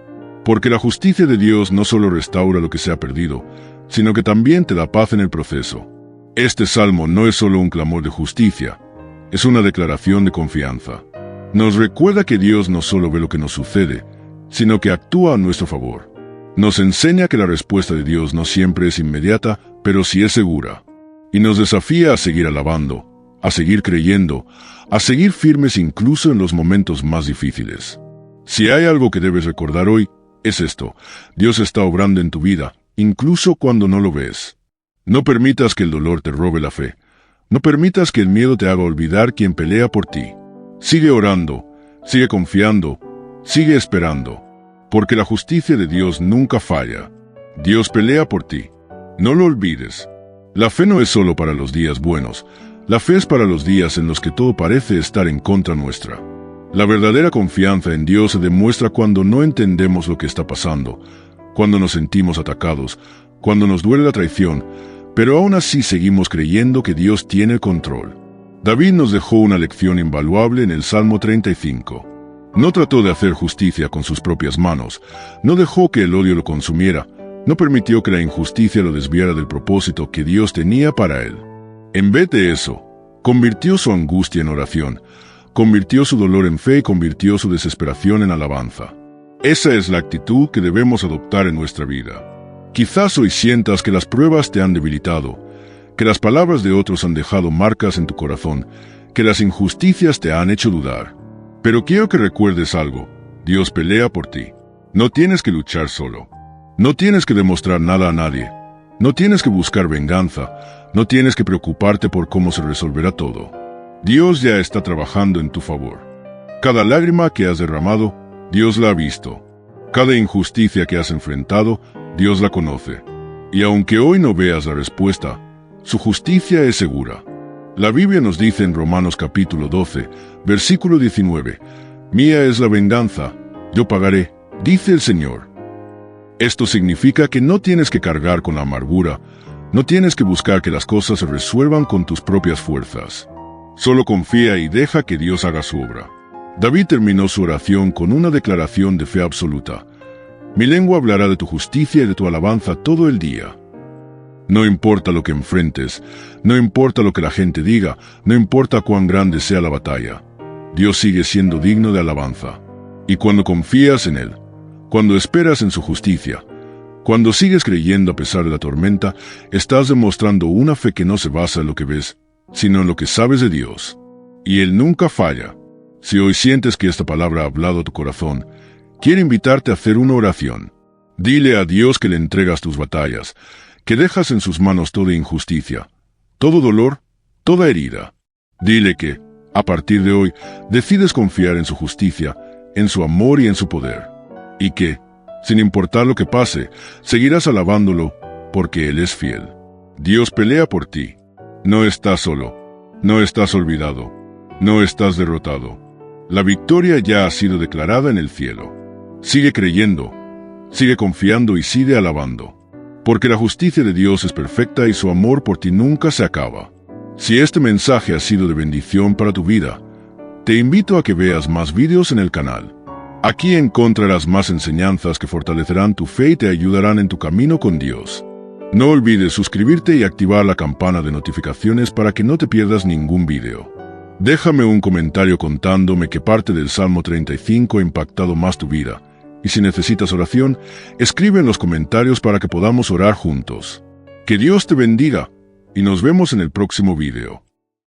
Porque la justicia de Dios no solo restaura lo que se ha perdido, sino que también te da paz en el proceso. Este salmo no es solo un clamor de justicia, es una declaración de confianza. Nos recuerda que Dios no solo ve lo que nos sucede, sino que actúa a nuestro favor. Nos enseña que la respuesta de Dios no siempre es inmediata, pero sí es segura. Y nos desafía a seguir alabando, a seguir creyendo, a seguir firmes incluso en los momentos más difíciles. Si hay algo que debes recordar hoy, es esto: Dios está obrando en tu vida, incluso cuando no lo ves. No permitas que el dolor te robe la fe. No permitas que el miedo te haga olvidar quien pelea por ti. Sigue orando, sigue confiando, sigue esperando, porque la justicia de Dios nunca falla. Dios pelea por ti. No lo olvides. La fe no es solo para los días buenos. La fe es para los días en los que todo parece estar en contra nuestra. La verdadera confianza en Dios se demuestra cuando no entendemos lo que está pasando, cuando nos sentimos atacados, cuando nos duele la traición, pero aún así seguimos creyendo que Dios tiene el control. David nos dejó una lección invaluable en el Salmo 35. No trató de hacer justicia con sus propias manos, no dejó que el odio lo consumiera, no permitió que la injusticia lo desviara del propósito que Dios tenía para él. En vez de eso, convirtió su angustia en oración, convirtió su dolor en fe y convirtió su desesperación en alabanza. Esa es la actitud que debemos adoptar en nuestra vida. Quizás hoy sientas que las pruebas te han debilitado, que las palabras de otros han dejado marcas en tu corazón, que las injusticias te han hecho dudar. Pero quiero que recuerdes algo: Dios pelea por ti. No tienes que luchar solo. No tienes que demostrar nada a nadie. No tienes que buscar venganza. No tienes que preocuparte por cómo se resolverá todo. Dios ya está trabajando en tu favor. Cada lágrima que has derramado, Dios la ha visto. Cada injusticia que has enfrentado, Dios la conoce. Y aunque hoy no veas la respuesta, su justicia es segura. La Biblia nos dice en Romanos capítulo 12, versículo 19, «Mía es la venganza, yo pagaré, dice el Señor». Esto significa que no tienes que cargar con la amargura, no tienes que buscar que las cosas se resuelvan con tus propias fuerzas. Solo confía y deja que Dios haga su obra. David terminó su oración con una declaración de fe absoluta: «Mi lengua hablará de tu justicia y de tu alabanza todo el día». No importa lo que enfrentes, no importa lo que la gente diga, no importa cuán grande sea la batalla, Dios sigue siendo digno de alabanza. Y cuando confías en Él, cuando esperas en su justicia, cuando sigues creyendo a pesar de la tormenta, estás demostrando una fe que no se basa en lo que ves, sino en lo que sabes de Dios. Y Él nunca falla. Si hoy sientes que esta palabra ha hablado a tu corazón, quiero invitarte a hacer una oración. Dile a Dios que le entregas tus batallas, que dejas en sus manos toda injusticia, todo dolor, toda herida. Dile que, a partir de hoy, decides confiar en su justicia, en su amor y en su poder. Y que, sin importar lo que pase, seguirás alabándolo, porque Él es fiel. Dios pelea por ti. No estás solo, no estás olvidado, no estás derrotado. La victoria ya ha sido declarada en el cielo. Sigue creyendo, sigue confiando y sigue alabando. Porque la justicia de Dios es perfecta y su amor por ti nunca se acaba. Si este mensaje ha sido de bendición para tu vida, te invito a que veas más vídeos en el canal. Aquí encontrarás más enseñanzas que fortalecerán tu fe y te ayudarán en tu camino con Dios. No olvides suscribirte y activar la campana de notificaciones para que no te pierdas ningún video. Déjame un comentario contándome qué parte del Salmo 35 ha impactado más tu vida. Y si necesitas oración, escribe en los comentarios para que podamos orar juntos. Que Dios te bendiga y nos vemos en el próximo video.